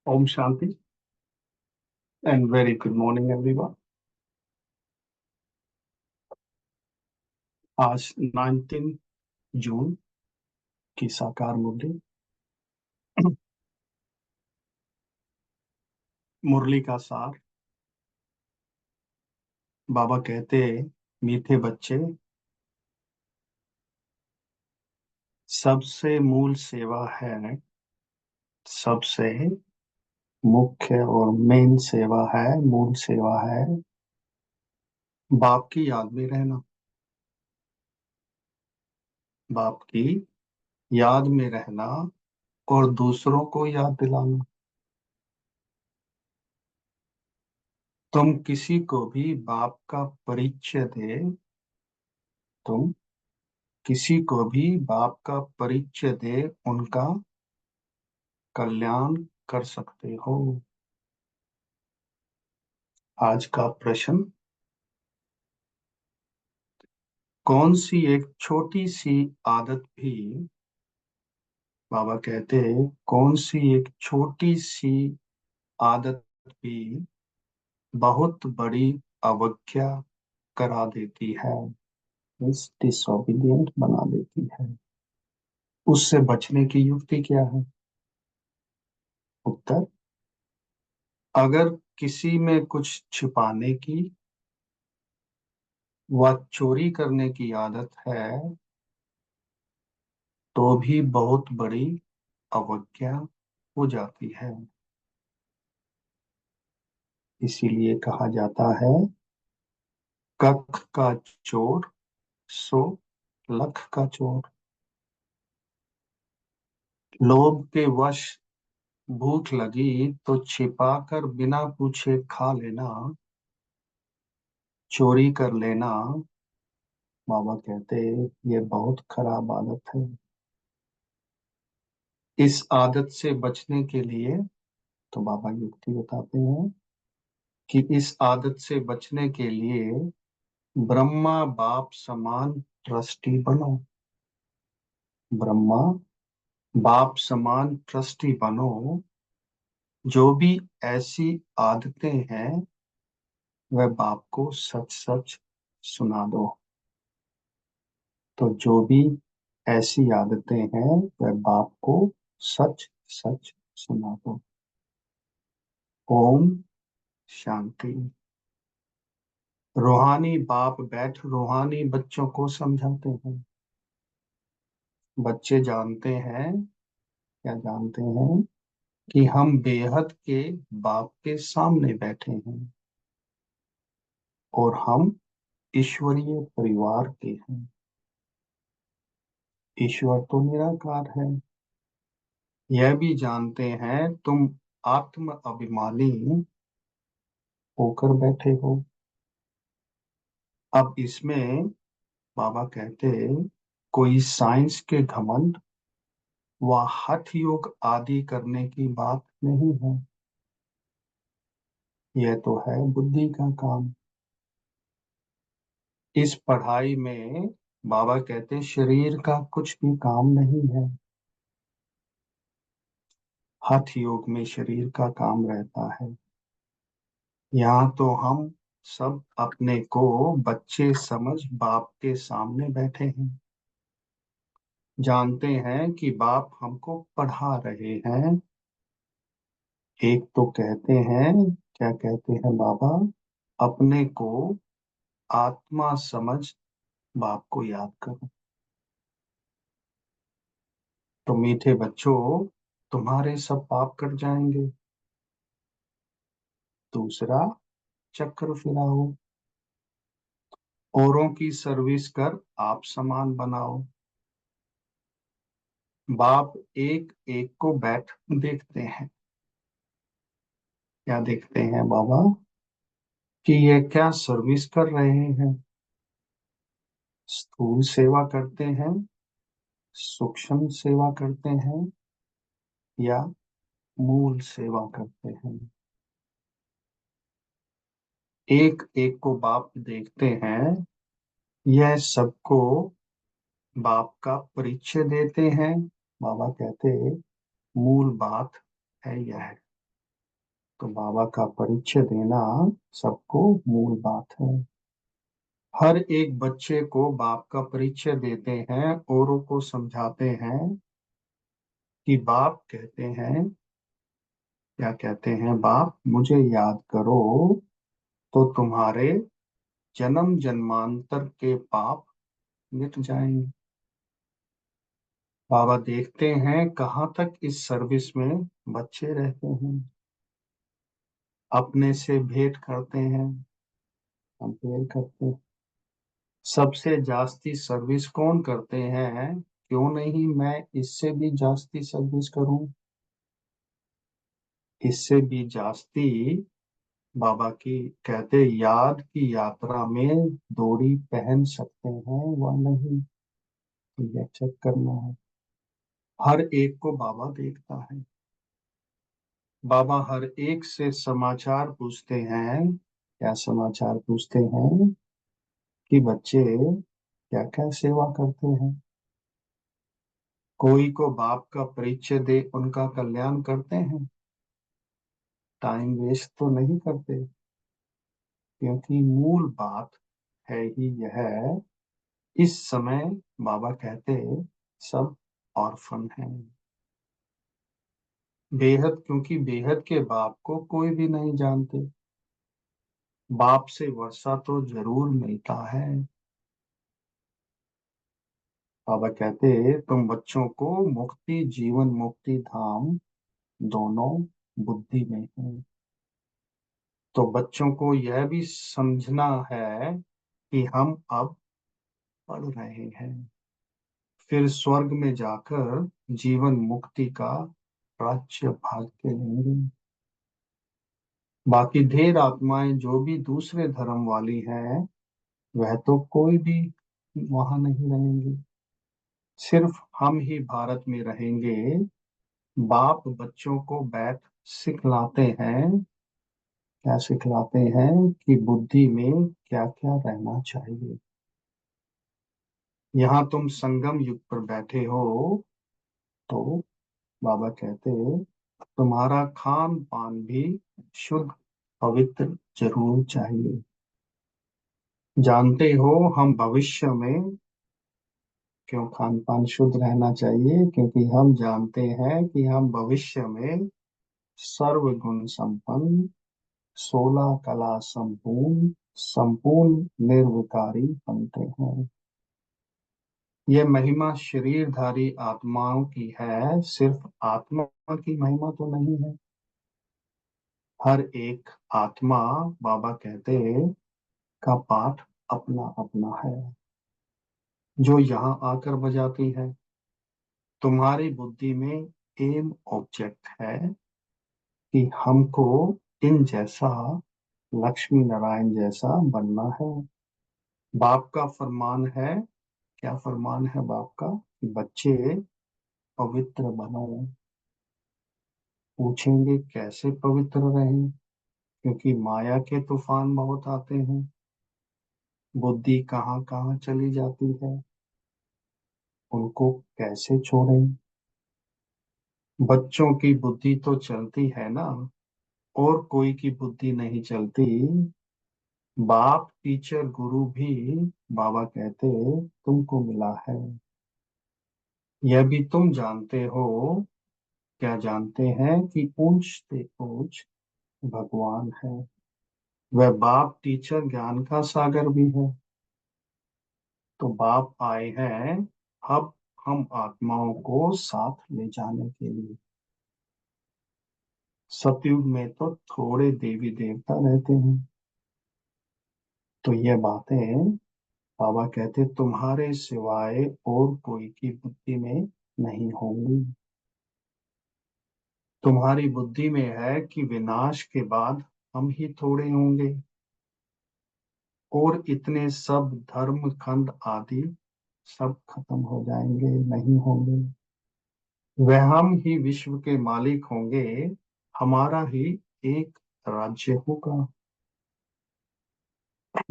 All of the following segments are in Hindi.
Om Shanti and very good morning everyone. आज 19 जून की साकार मुरली मुरली का सार। बाबा कहते, मीठे बच्चे, सबसे मूल सेवा है, सबसे मुख्य और मेन सेवा है, मूल सेवा है बाप की याद में रहना, बाप की याद में रहना और दूसरों को याद दिलाना। तुम किसी को भी बाप का परिचय दे, तुम किसी को भी बाप का परिचय दे, उनका कल्याण कर सकते हो। आज का प्रश्न, कौन सी एक छोटी सी आदत भी, बाबा कहते हैं, कौन सी एक छोटी सी आदत भी बहुत बड़ी अवज्ञा करा देती है, मीन्स डिसोबीडियंट बना देती है। उससे बचने की युक्ति क्या है? उत्तर, अगर किसी में कुछ छिपाने की व चोरी करने की आदत है तो भी बहुत बड़ी अवज्ञा हो जाती है। इसीलिए कहा जाता है, कख का चोर सो लख का चोर। लोभ के वश भूख लगी तो छिपाकर बिना पूछे खा लेना, चोरी कर लेना, बाबा कहते ये बहुत खराब आदत है। इस आदत से बचने के लिए तो बाबा युक्ति बताते हैं कि इस आदत से बचने के लिए ब्रह्मा बाप समान ट्रस्टी बनो, ब्रह्मा बाप समान ट्रस्टी बनो। जो भी ऐसी आदतें हैं वह बाप को सच सच सुना दो। तो जो भी ऐसी आदतें हैं वह बाप को सच सच सुना दो। ओम शांति। रूहानी बाप बैठ रूहानी बच्चों को समझाते हैं। बच्चे जानते हैं, क्या जानते हैं? कि हम बेहद के बाप के सामने बैठे हैं और हम ईश्वरीय परिवार के हैं। ईश्वर तो निराकार है। यह भी जानते हैं तुम आत्म अभिमानी होकर बैठे हो। अब इसमें बाबा कहते, कोई साइंस के घमंड व हठ योग आदि करने की बात नहीं है। यह तो है बुद्धि का काम। इस पढ़ाई में बाबा कहते शरीर का कुछ भी काम नहीं है। हठ योग में शरीर का काम रहता है। यहाँ तो हम सब अपने को बच्चे समझ बाप के सामने बैठे हैं। जानते हैं कि बाप हमको पढ़ा रहे हैं। एक तो कहते हैं, क्या कहते हैं बाबा? अपने को आत्मा समझ बाप को याद करो। तो मीठे बच्चों, तुम्हारे सब पाप कट जाएंगे। दूसरा, चक्र फिराओ, औरों की सर्विस कर आप समान बनाओ। बाप एक एक को बैठ देखते हैं। क्या देखते हैं बाबा? कि ये क्या सर्विस कर रहे हैं, स्थूल सेवा करते हैं, सूक्ष्म सेवा करते हैं, या मूल सेवा करते हैं। एक एक को बाप देखते हैं। यह सबको बाप का परिचय देते हैं। बाबा कहते मूल बात है यह। तो बाबा का परिचय देना सबको मूल बात है। हर एक बच्चे को बाप का परिचय देते हैं, औरों को समझाते हैं कि बाप कहते हैं, क्या कहते हैं, बाप मुझे याद करो तो तुम्हारे जन्म जन्मांतर के पाप मिट जाएंगे। बाबा देखते हैं कहाँ तक इस सर्विस में बच्चे रहते हैं, अपने से भेंट करते हैं, कंपेयर करते हैं। सबसे जास्ती सर्विस कौन करते हैं, क्यों नहीं मैं इससे भी जास्ती सर्विस करूं। इससे भी जास्ती बाबा की कहते, याद की यात्रा में डोरी पहन सकते हैं व नहीं, तो यह चेक करना है। हर एक को बाबा देखता है। बाबा हर एक से समाचार पूछते हैं। क्या समाचार पूछते हैं? कि बच्चे क्या क्या सेवा करते हैं। कोई को बाप का परिचय दे उनका कल्याण करते हैं, टाइम वेस्ट तो नहीं करते। क्योंकि मूल बात है ही यह, इस समय बाबा कहते सब ऑर्फन हैं। बेहद, क्योंकि बेहद के बाप को कोई भी नहीं जानते। बाप से वर्षा तो जरूर मिलता है। बाबा कहते तुम बच्चों को मुक्ति, जीवन मुक्ति धाम दोनों बुद्धि में है। तो बच्चों को यह भी समझना है कि हम अब पढ़ रहे हैं, फिर स्वर्ग में जाकर जीवन मुक्ति का राज्य भाग के लेंगे। बाकी ढेर आत्माएं जो भी दूसरे धर्म वाली हैं, वह तो कोई भी वहां नहीं रहेंगे। सिर्फ हम ही भारत में रहेंगे। बाप बच्चों को बैठ सिखलाते हैं। क्या सिखलाते हैं? कि बुद्धि में क्या क्या रहना चाहिए। यहाँ तुम संगम युग पर बैठे हो, तो बाबा कहते तुम्हारा खान पान भी शुद्ध पवित्र जरूर चाहिए। जानते हो हम भविष्य में क्यों खान पान शुद्ध रहना चाहिए? क्योंकि हम जानते हैं कि हम भविष्य में सर्व गुण संपन्न, 16 कला संपूर्ण, संपूर्ण निर्विकारी बनते हैं। यह महिमा शरीरधारी आत्माओं की है, सिर्फ आत्मा की महिमा तो नहीं है। हर एक आत्मा, बाबा कहते, का पाठ अपना अपना है, जो यहाँ आकर बजाती है। तुम्हारी बुद्धि में एम ऑब्जेक्ट है कि हमको इन जैसा, लक्ष्मी नारायण जैसा बनना है। बाप का फरमान है, क्या फरमान है बाप का? कि बच्चे पवित्र बनो। पूछेंगे कैसे पवित्र रहें? क्योंकि माया के तूफान बहुत आते हैं, बुद्धि कहाँ कहाँ चली जाती है, उनको कैसे छोड़ें? बच्चों की बुद्धि तो चलती है ना, और कोई की बुद्धि नहीं चलती। बाप, टीचर, गुरु भी, बाबा कहते, तुमको मिला है। यह भी तुम जानते हो। क्या जानते हैं? कि ऊंच से ऊंच भगवान है। वह बाप, टीचर, ज्ञान का सागर भी है। तो बाप आए हैं अब हम आत्माओं को साथ ले जाने के लिए। सतयुग में तो थोड़े देवी देवता रहते हैं। तो ये बातें बाबा कहते तुम्हारे सिवाय और कोई की बुद्धि में नहीं होंगी। तुम्हारी बुद्धि में है कि विनाश के बाद हम ही थोड़े होंगे, और इतने सब धर्म खंड आदि सब खत्म हो जाएंगे, नहीं होंगे। वह हम ही विश्व के मालिक होंगे। हमारा ही एक राज्य होगा,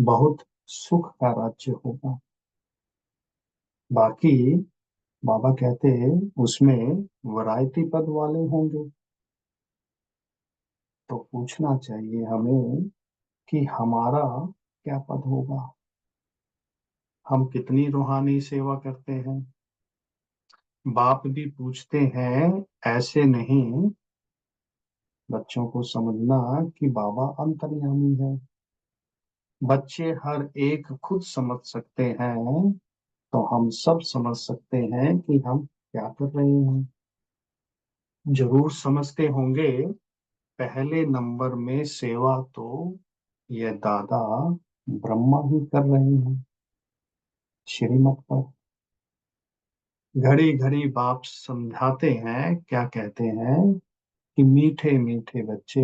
बहुत सुख का राज्य होगा। बाकी बाबा कहते उसमें वैरायटी पद वाले होंगे। तो पूछना चाहिए हमें कि हमारा क्या पद होगा, हम कितनी रूहानी सेवा करते हैं। बाप भी पूछते हैं, ऐसे नहीं। बच्चों को समझना कि बाबा अंतर्यामी है। बच्चे हर एक खुद समझ सकते हैं, तो हम सब समझ सकते हैं कि हम क्या कर रहे हैं। जरूर समझते होंगे, पहले नंबर में सेवा तो ये दादा ब्रह्मा ही कर रहे हैं श्रीमत पर। घड़ी घड़ी बाप समझाते हैं, क्या कहते हैं कि मीठे मीठे बच्चे,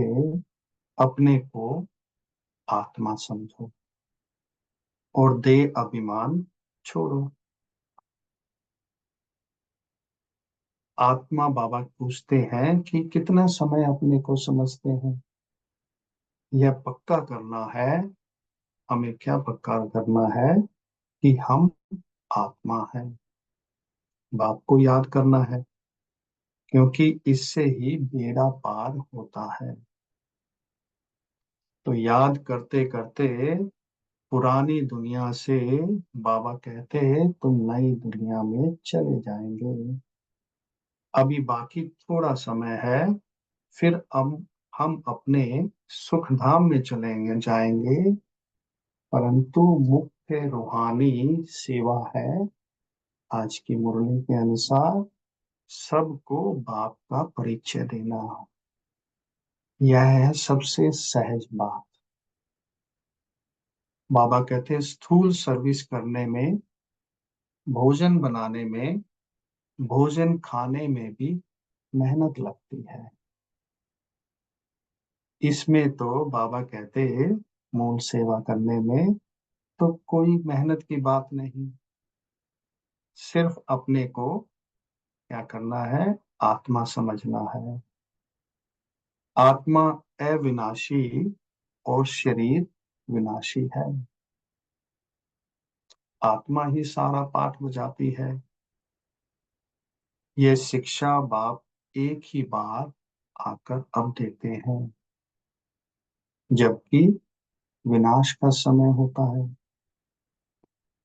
अपने को आत्मा समझो और दे अभिमान छोड़ो। आत्मा बाबा पूछते हैं कि कितना समय अपने को समझते हैं। यह पक्का करना है, हमें क्या पक्का करना है कि हम आत्मा हैं। बाप को याद करना है, क्योंकि इससे ही बेड़ा पार होता है। तो याद करते करते पुरानी दुनिया से बाबा कहते तुम नई दुनिया में चले जाएंगे। अभी बाकी थोड़ा समय है, फिर हम अपने सुख धाम में चलेंगे जाएंगे। परंतु मुख्य रूहानी सेवा है, आज की मुरली के अनुसार, सबको बाप का परिचय देना। यह है सबसे सहज बात। बाबा कहते हैं स्थूल सर्विस करने में, भोजन बनाने में, भोजन खाने में भी मेहनत लगती है। इसमें तो बाबा कहते हैं मूल सेवा करने में तो कोई मेहनत की बात नहीं। सिर्फ अपने को क्या करना है, आत्मा समझना है। आत्मा अविनाशी और शरीर विनाशी है। आत्मा ही सारा पाठ बजाती है। ये शिक्षा बाप एक ही बार आकर अब देते हैं, जबकि विनाश का समय होता है।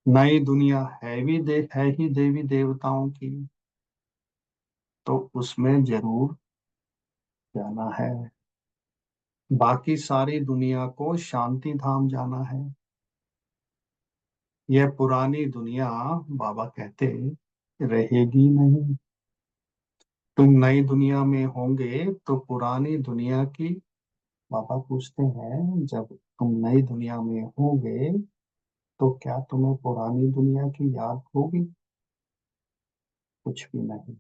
नई दुनिया है ही देवी देवताओं की, तो उसमें जरूर जाना है। बाकी सारी दुनिया को शांति धाम जाना है। यह पुरानी दुनिया बाबा कहते रहेगी नहीं। तुम नई दुनिया में होंगे तो पुरानी दुनिया की, बाबा पूछते हैं जब तुम नई दुनिया में होगे तो क्या तुम्हें पुरानी दुनिया की याद होगी? कुछ भी नहीं।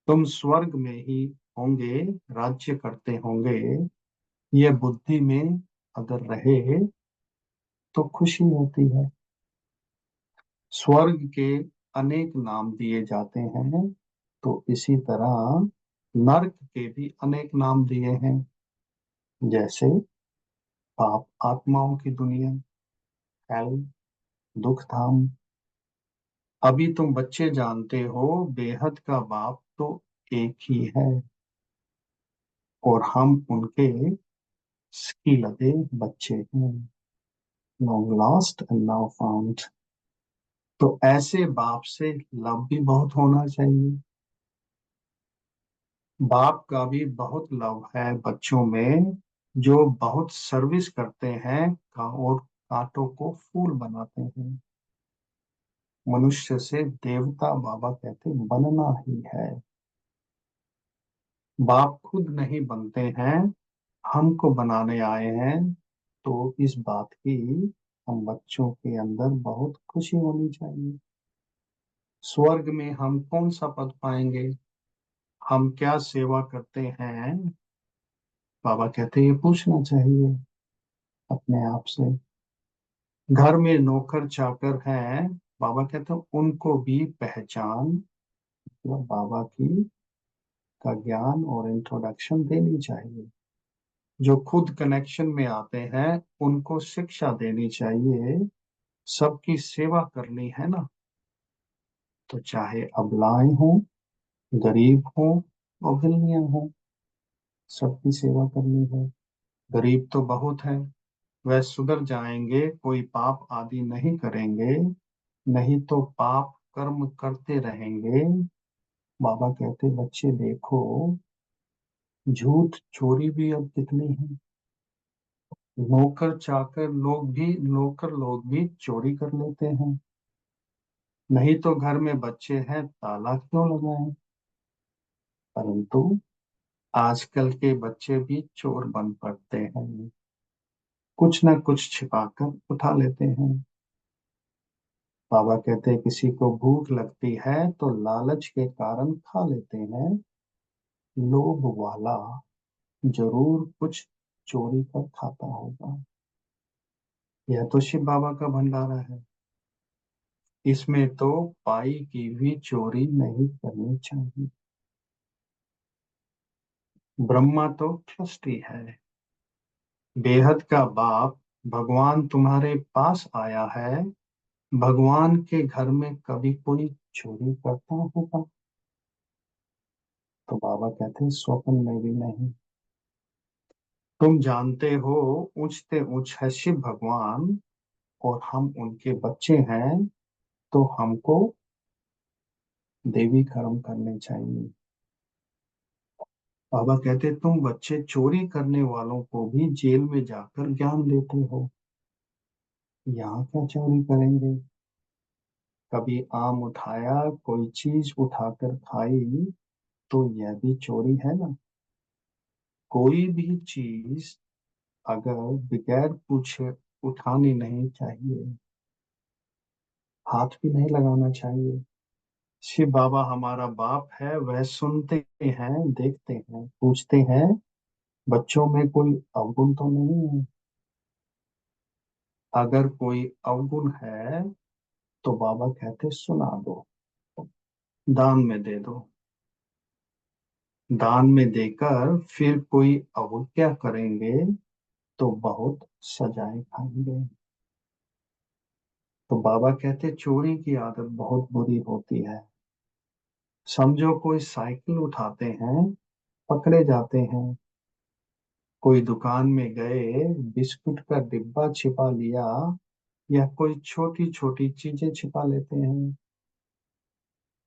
तुम स्वर्ग में ही होंगे, राज्य करते होंगे। ये बुद्धि में अगर रहे तो खुशी होती है। स्वर्ग के अनेक नाम दिए जाते हैं, तो इसी तरह नरक के भी अनेक नाम दिए हैं, जैसे पाप आत्माओं की दुनिया, हेल, दुख धाम। अभी तुम बच्चे जानते हो, बेहद का बाप तो एक ही है, और हम उनके लदे बच्चे हैं। Long lost and now found. तो ऐसे बाप से लव भी बहुत होना चाहिए। बाप का भी बहुत लव है बच्चों में, जो बहुत सर्विस करते हैं और कांटों को फूल बनाते हैं। मनुष्य से देवता बाबा कहते बनना ही है। बाप खुद नहीं बनते हैं, हमको बनाने आए हैं। तो इस बात की हम बच्चों के अंदर बहुत खुशी होनी चाहिए। स्वर्ग में हम कौन सा पद पाएंगे, हम क्या सेवा करते हैं? बाबा कहते ये पूछना चाहिए अपने आप से। घर में नौकर चाकर हैं, बाबा कहते हैं उनको भी पहचान, मतलब बाबा की का ज्ञान और इंट्रोडक्शन देनी चाहिए। जो खुद कनेक्शन में आते हैं उनको शिक्षा देनी चाहिए। सबकी सेवा करनी है ना, तो चाहे अबलाएं हों, गरीब हों और गिल्लियां हों, सबकी सेवा करनी है। गरीब तो बहुत है, वह सुधर जाएंगे, कोई पाप आदि नहीं करेंगे, नहीं तो पाप कर्म करते रहेंगे। बाबा कहते बच्चे देखो, झूठ चोरी भी अब कितनी है। नौकर लोग भी चोरी कर लेते हैं। नहीं तो घर में बच्चे हैं, ताला क्यों लगाएं। परंतु आजकल के बच्चे भी चोर बन पड़ते हैं, कुछ न कुछ छिपाकर उठा लेते हैं। बाबा कहते हैं किसी को भूख लगती है तो लालच के कारण खा लेते हैं, लोभ वाला जरूर कुछ चोरी कर खाता होगा। यह तो शिव बाबा का भंडारा है, इसमें तो पाई की भी चोरी नहीं करनी चाहिए। ब्रह्मा तो ट्रस्टी है, बेहद का बाप। भगवान तुम्हारे पास आया है, भगवान के घर में कभी कोई चोरी करता होगा। तो बाबा कहते हैं स्वप्न में भी नहीं। तुम जानते हो, ऊंचते ऊंच है शिव भगवान, और हम उनके बच्चे हैं, तो हमको देवी कर्म करने चाहिए। बाबा कहते तुम बच्चे चोरी करने वालों को भी जेल में जाकर ज्ञान देते हो, यहाँ क्या चोरी करेंगे। कभी आम उठाया, कोई चीज उठाकर खाई, तो यह भी चोरी है ना। कोई भी चीज अगर बगैर पूछे उठानी नहीं चाहिए, हाथ भी नहीं लगाना चाहिए। शिव बाबा हमारा बाप है, वह सुनते हैं, देखते हैं, पूछते हैं बच्चों में कोई अवगुण तो नहीं है। अगर कोई अवगुण है तो बाबा कहते सुना दो, दान में दे दो। दान में देकर फिर कोई अवज्ञा करेंगे तो बहुत सजाएं खाएंगे। तो बाबा कहते चोरी की आदत बहुत बुरी होती है। समझो कोई साइकिल उठाते हैं, पकड़े जाते हैं। कोई दुकान में गए, बिस्कुट का डिब्बा छिपा लिया, या कोई छोटी छोटी चीजें छिपा लेते हैं,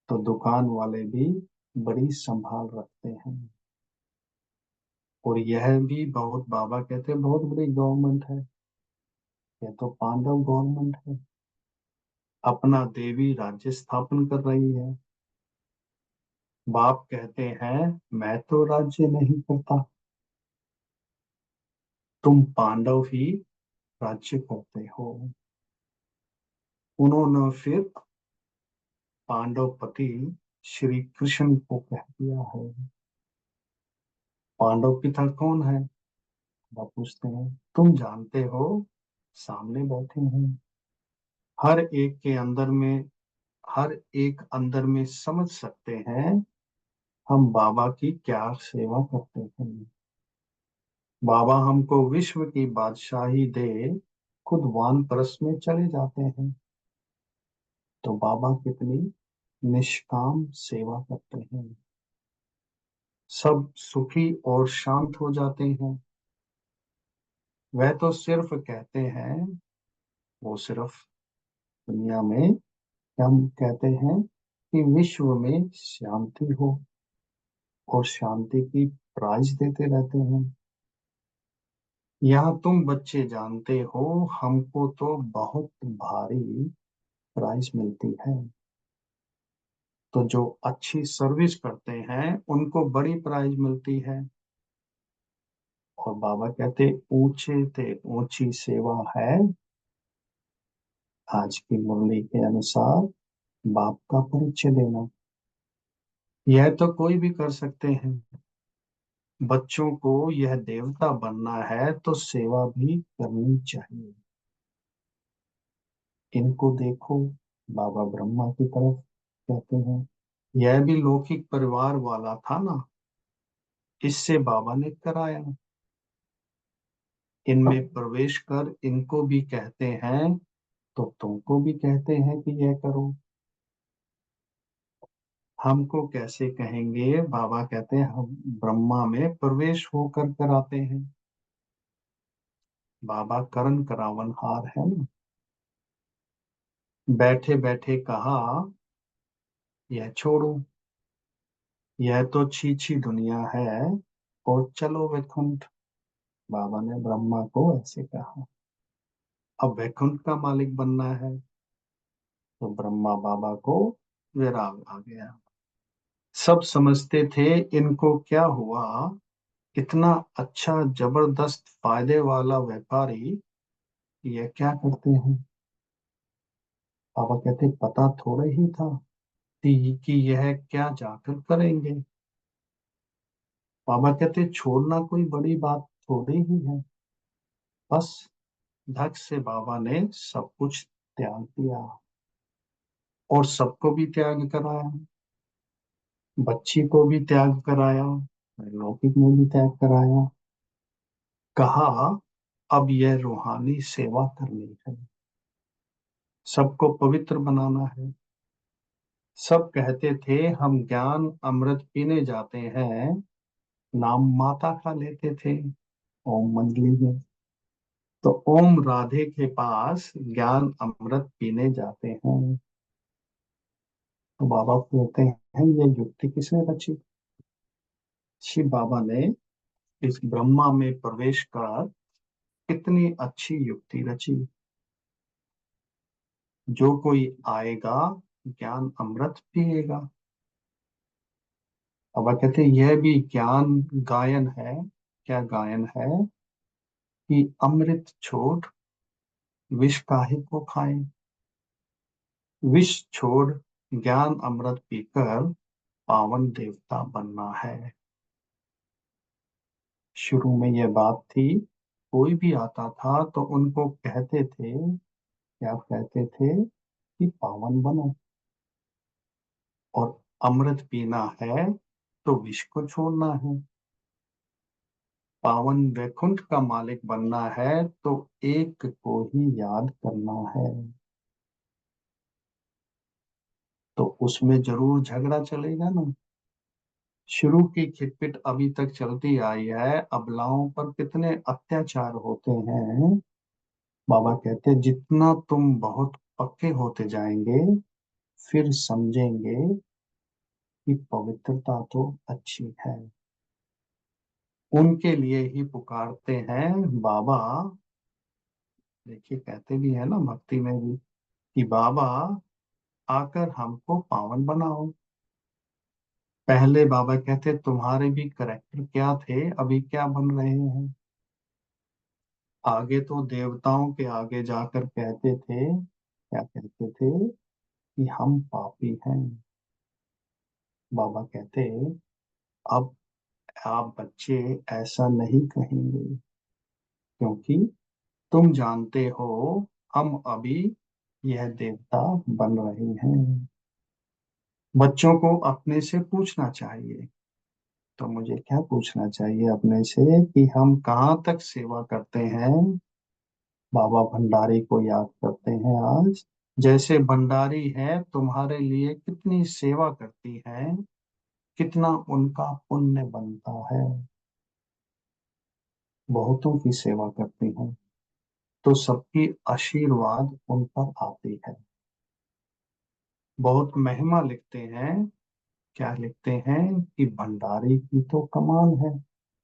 तो दुकान वाले भी बड़ी संभाल रखते हैं। और यह भी बहुत, बाबा कहते हैं बहुत बड़ी गवर्नमेंट है। यह तो पांडव गवर्नमेंट है, अपना देवी राज्य स्थापन कर रही है। बाप कहते हैं मैं तो राज्य नहीं करता, तुम पांडव ही राज्य करते हो। उन्होंने फिर पांडवपति श्री कृष्ण को कह दिया है। पांडव पिता कौन है, बाप पूछते हैं। तुम जानते हो, सामने बैठे हैं। हर एक के अंदर में, हर एक अंदर में समझ सकते हैं हम बाबा की क्या सेवा करते हैं। बाबा हमको विश्व की बादशाही दे, खुद वानप्रस्थ में चले जाते हैं। तो बाबा कितनी निष्काम सेवा करते हैं, सब सुखी और शांत हो जाते हैं। वह तो सिर्फ कहते हैं, वो सिर्फ दुनिया में हम कहते हैं कि विश्व में शांति हो, और शांति की प्राइज देते रहते हैं। यहाँ तुम बच्चे जानते हो, हमको तो बहुत भारी प्राइज मिलती है। तो जो अच्छी सर्विस करते हैं उनको बड़ी प्राइज मिलती है। और बाबा कहते ऊंचे ते ऊंची सेवा है, आज की मुरली के अनुसार बाप का परिचय देना। यह तो कोई भी कर सकते हैं। बच्चों को यह देवता बनना है तो सेवा भी करनी चाहिए। इनको देखो, बाबा ब्रह्मा की तरफ कहते हैं, यह भी लौकिक परिवार वाला था ना, इससे बाबा ने कराया। इनमें प्रवेश कर इनको भी कहते हैं, तो तुमको भी कहते हैं कि यह करो। हमको कैसे कहेंगे? बाबा कहते हैं हम ब्रह्मा में प्रवेश होकर कराते हैं। बाबा करण करावनहार है ना। बैठे बैठे कहा यह छोड़ो, यह तो छी दुनिया है, और चलो वैकुंठ। बाबा ने ब्रह्मा को ऐसे कहा। अब वैकुंठ का मालिक बनना है, तो ब्रह्मा बाबा को विराग आ गया। सब समझते थे इनको क्या हुआ, इतना अच्छा जबरदस्त फायदे वाला व्यापारी, ये क्या करते हैं? बाबा कहते पता थोड़ा ही था कि यह क्या जाकर करेंगे। बाबा कहते छोड़ना कोई बड़ी बात थोड़ी ही है। बस धक से बाबा ने सब कुछ त्याग दिया, और सबको भी त्याग कराया। बच्ची को भी त्याग कराया, लौकिक में भी त्याग कराया। कहा अब यह रूहानी सेवा करनी है, सबको पवित्र बनाना है। सब कहते थे हम ज्ञान अमृत पीने जाते हैं, नाम माता का लेते थे ओम मंडली में। तो ओम राधे के पास ज्ञान अमृत पीने जाते हैं। तो बाबा कहते हैं ये युक्ति किसने रची? शिव बाबा ने इस ब्रह्मा में प्रवेश कर कितनी अच्छी युक्ति रची। जो कोई आएगा ज्ञान अमृत पिएगा। बाबा कहते यह भी ज्ञान गायन है। क्या गायन है? कि अमृत छोड़ विष काहे को खाए। विष छोड़ ज्ञान अमृत पीकर पावन देवता बनना है। शुरू में यह बात थी, कोई भी आता था तो उनको कहते थे, क्या कहते थे? कि पावन बनो, और अमृत पीना है तो विष को छोड़ना है। पावन वैकुंठ का मालिक बनना है तो एक को ही याद करना है। तो उसमें जरूर झगड़ा चलेगा ना। शुरू की खिटपिट अभी तक चलती आई है। अबलाओं पर कितने अत्याचार होते हैं। बाबा कहते हैं जितना तुम बहुत पक्के होते जाएंगे, फिर समझेंगे कि पवित्रता तो अच्छी है। उनके लिए ही पुकारते हैं बाबा। देखिए कहते भी है ना भक्ति में भी कि बाबा आकर हमको पावन बनाओ। पहले बाबा कहते तुम्हारे भी करेक्टर क्या थे, अभी क्या बन रहे हैं। आगे तो देवताओं के आगे जाकर कहते थे, क्या कहते थे? कि हम पापी हैं। बाबा कहते अब आप बच्चे ऐसा नहीं कहेंगे, क्योंकि तुम जानते हो हम अभी यह देवता बन रहे हैं। बच्चों को अपने से पूछना चाहिए। तो मुझे क्या पूछना चाहिए अपने से कि हम कहाँ तक सेवा करते हैं? बाबा भंडारी को याद करते हैं आज। जैसे भंडारी है तुम्हारे लिए कितनी सेवा करती है, कितना उनका पुण्य बनता है। बहुतों की सेवा करती हैं तो सबकी आशीर्वाद उन पर आती है। बहुत महिमा लिखते हैं। क्या लिखते हैं? कि भंडारी की तो कमाल है,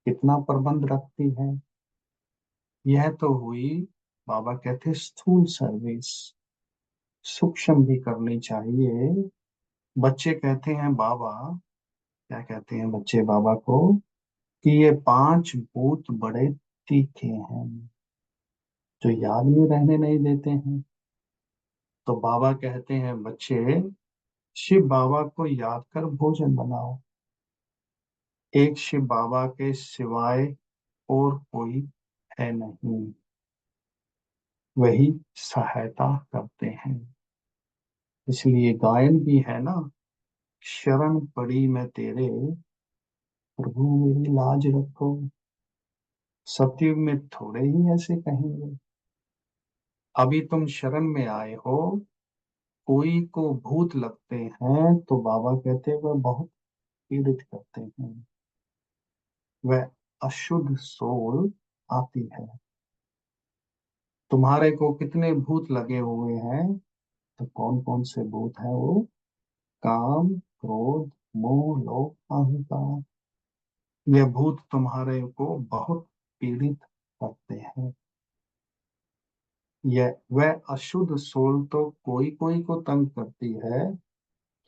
कितना प्रबंध रखती है। यह तो हुई, बाबा कहते स्थूल सर्विस। सूक्ष्म भी करनी चाहिए। बच्चे कहते हैं बाबा, क्या कहते हैं बच्चे बाबा को? कि ये 5 भूत बड़े तीखे हैं, जो याद में रहने नहीं देते हैं। तो बाबा कहते हैं बच्चे, शिव बाबा को याद कर भोजन बनाओ। एक शिव बाबा के सिवाय और कोई है नहीं, वही सहायता करते हैं। इसलिए गायन भी है ना, शरण पड़ी मैं तेरे, प्रभु मेरी लाज रखो। सतयुग में थोड़े ही ऐसे कहेंगे। अभी तुम शरण में आए हो, कोई को भूत लगते हैं तो बाबा कहते हैं वह बहुत पीड़ित करते हैं, वह अशुद्ध सोल आती है। तुम्हारे को कितने भूत लगे हुए हैं? तो कौन कौन से भूत हैं वो? काम, क्रोध, मोह, लोभ, अहंकार। ये भूत तुम्हारे को बहुत पीड़ित करते हैं। यह वह अशुद्ध सोल तो कोई कोई को तंग करती है।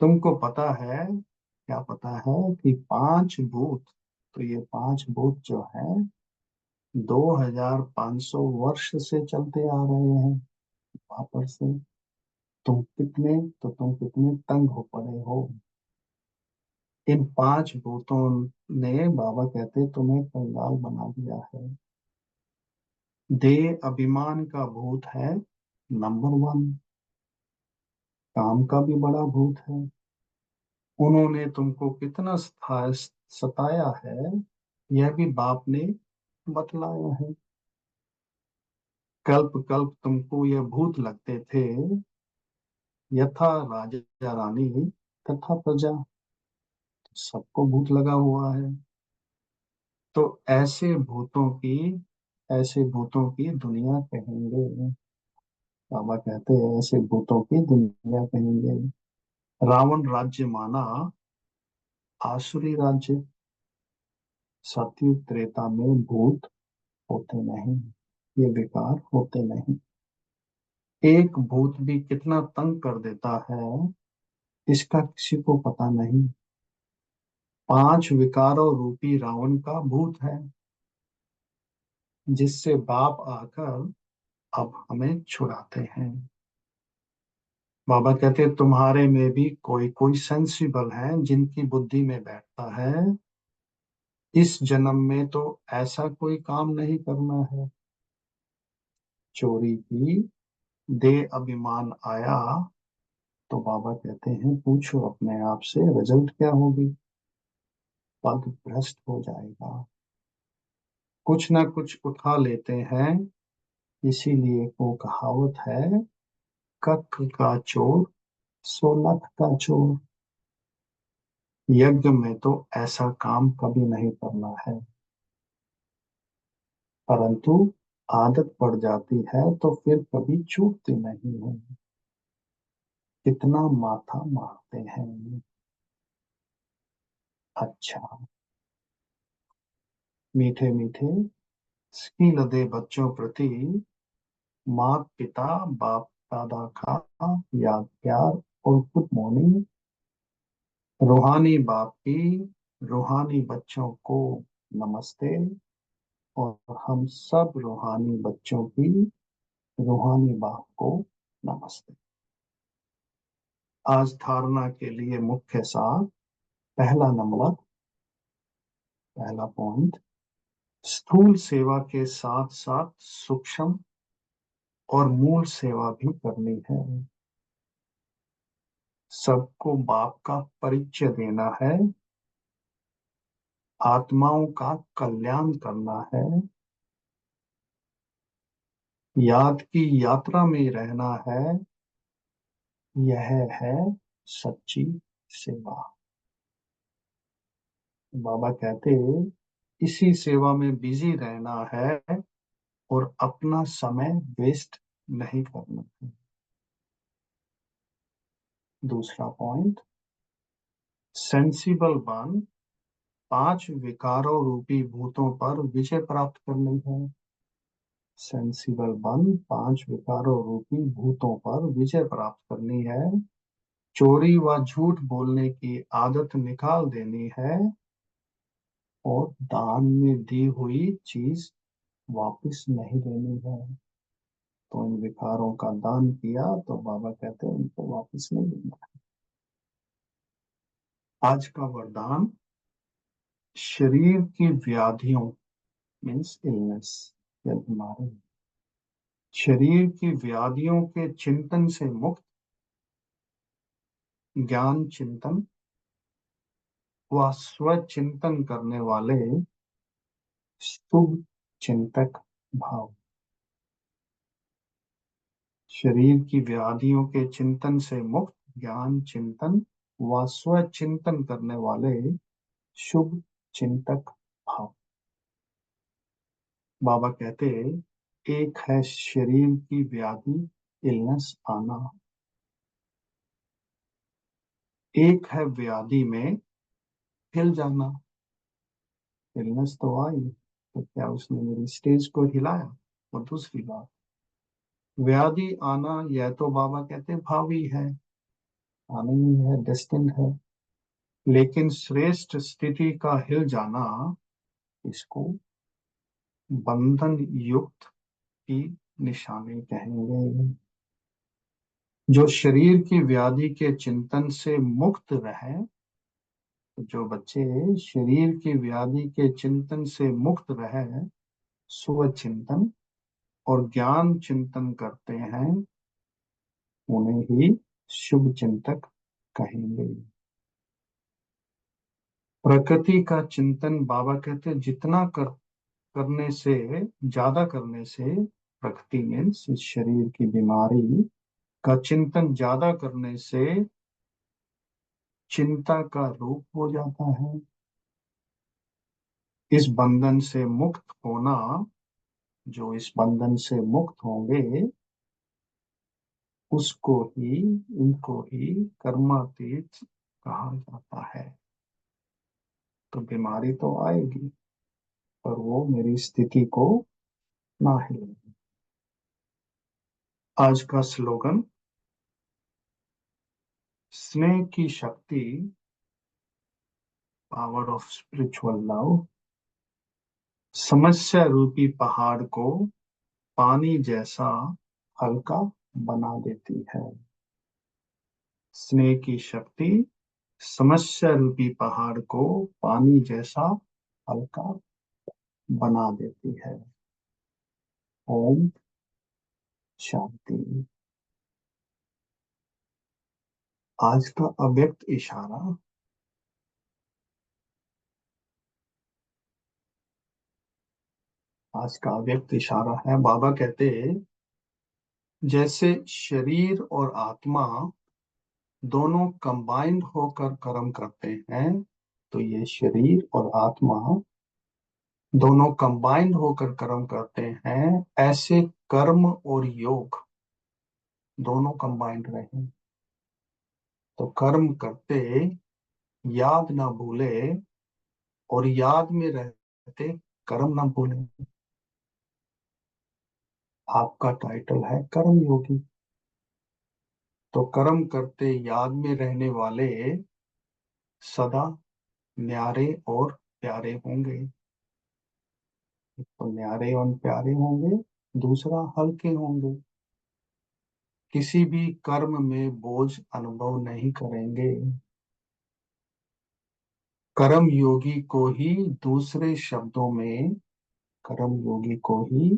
तुमको पता है, क्या पता है कि 5 भूत, तो ये 5 भूत जो है 2500 वर्ष से चलते आ रहे हैं वापस से। तुम कितने तंग हो पड़े हो। इन 5 भूतों ने, बाबा कहते, तुम्हें कंगाल बना दिया है। देह अभिमान का भूत है नंबर 1। काम का भी बड़ा भूत है। उन्होंने तुमको कितना सताया है, यह भी बाप ने बतलाया है। कल्प कल्प तुमको यह भूत लगते थे, यथा राजा रानी तथा प्रजा, सबको भूत लगा हुआ है। तो ऐसे भूतों की दुनिया कहेंगे। बाबा कहते हैं ऐसे भूतों की दुनिया कहेंगे। रावण राज्य माना आसुरी राज्य। सतयुग त्रेता में भूत होते नहीं, ये बेकार होते नहीं। एक भूत भी कितना तंग कर देता है, इसका किसी को पता नहीं। 5 विकारों रूपी रावण का भूत है, जिससे बाप आकर अब हमें छुड़ाते हैं। बाबा कहते तुम्हारे में भी कोई कोई सेंसिबल है, जिनकी बुद्धि में बैठता है इस जन्म में तो ऐसा कोई काम नहीं करना है। चोरी की, दे अभिमान आया, तो बाबा कहते हैं पूछो अपने आप से रिजल्ट क्या होगी? पद भ्रष्ट हो जाएगा। कुछ ना कुछ उठा लेते हैं, इसीलिए वो कहावत है, कख का चोर सो लख का चोर। यज्ञ में तो ऐसा काम कभी नहीं करना है, परंतु आदत पड़ जाती है तो फिर कभी छूटती नहीं है। कितना माथा मारते हैं। अच्छा, मीठे मीठे स्किल दे बच्चों प्रति, माँ पिता बाप दादा का याद प्यार और गुड मॉर्निंग। रूहानी बाप की रूहानी बच्चों को नमस्ते, और हम सब रूहानी बच्चों की रूहानी बाप को नमस्ते। आज धारणा के लिए मुख्य सार। पहला पॉइंट, स्थूल सेवा के साथ साथ सूक्ष्म और मूल सेवा भी करनी है। सबको बाप का परिचय देना है, आत्माओं का कल्याण करना है, याद की यात्रा में रहना है। यह है सच्ची सेवा। बाबा कहते इसी सेवा में बिजी रहना है और अपना समय वेस्ट नहीं करना है। दूसरा पॉइंट, सेंसिबल बन 5 विकारों रूपी भूतों पर विजय प्राप्त करनी है। सेंसिबल बन 5 विकारों रूपी भूतों पर विजय प्राप्त करनी है। चोरी व झूठ बोलने की आदत निकाल देनी है, और दान में दी हुई चीज वापस नहीं देनी है। तो इन विकारों का दान किया तो बाबा कहते हैं उनको वापस नहीं देना। आज का वरदान, शरीर की व्याधियों मीन्स इलनेस या बीमारी, शरीर की व्याधियों के चिंतन से मुक्त, ज्ञान चिंतन व स्वचिंतन करने वाले शुभ चिंतक भाव। शरीर की व्याधियों के चिंतन से मुक्त, ज्ञान चिंतन व स्व चिंतन करने वाले शुभ चिंतक भाव। बाबा कहते, एक है शरीर की व्याधि, इलनेस आना, एक है व्याधि में हिल जाना। इलनेस तो आई, तो क्या उसने मेरी स्टेज को हिलाया, वो दूसरी बात। व्याधि आना यह तो बाबा कहते भावी है, आनी ही है, डेस्टिन्ड है। लेकिन श्रेष्ठ स्थिति का हिल जाना, इसको बंधन युक्त की निशानी कहेंगे। जो शरीर की व्याधि के चिंतन से मुक्त रहे, जो बच्चे शरीर की व्याधि के चिंतन से मुक्त रहे, स्वचिंतन और ज्ञान चिंतन करते हैं, उन्हें ही शुभ चिंतक कहेंगे। प्रकृति का चिंतन बाबा कहते जितना करने से, ज्यादा करने से, प्रकृति मीन्स इस शरीर की बीमारी का चिंतन ज्यादा करने से चिंता का रूप हो जाता है। इस बंधन से मुक्त होना, जो इस बंधन से मुक्त होंगे, उसको ही, इनको ही कर्मातीत कहा जाता है। तो बीमारी तो आएगी, पर वो मेरी स्थिति को ना हिलेगी। आज का स्लोगन, स्नेह की शक्ति, पावर ऑफ स्पिरिचुअल लव, समस्या रूपी पहाड़ को पानी जैसा हल्का बना देती है। स्नेह की शक्ति समस्या रूपी पहाड़ को पानी जैसा हल्का बना देती है। ओम शांति। आज का अव्यक्त इशारा, आज का अव्यक्त इशारा है, बाबा कहते जैसे शरीर और आत्मा दोनों कंबाइंड होकर कर्म करते हैं, तो ये शरीर और आत्मा दोनों कंबाइंड होकर कर्म करते हैं, ऐसे कर्म और योग दोनों कंबाइंड रहे। तो कर्म करते याद ना भूले, और याद में रहते कर्म ना भूले। आपका टाइटल है कर्म योगी, तो कर्म करते याद में रहने वाले सदा न्यारे और प्यारे होंगे। तो न्यारे और प्यारे होंगे, दूसरा हल्के होंगे, किसी भी कर्म में बोझ अनुभव नहीं करेंगे। कर्म योगी को ही दूसरे शब्दों में, कर्म योगी को ही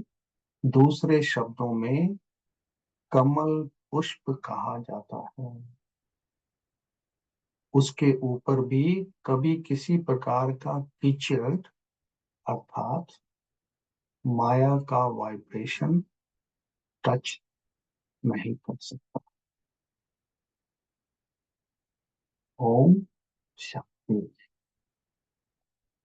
दूसरे शब्दों में कमल पुष्प कहा जाता है। उसके ऊपर भी कभी किसी प्रकार का कीचड़ अर्थात माया का वाइब्रेशन टच नहीं कर सकता। ओम शांति।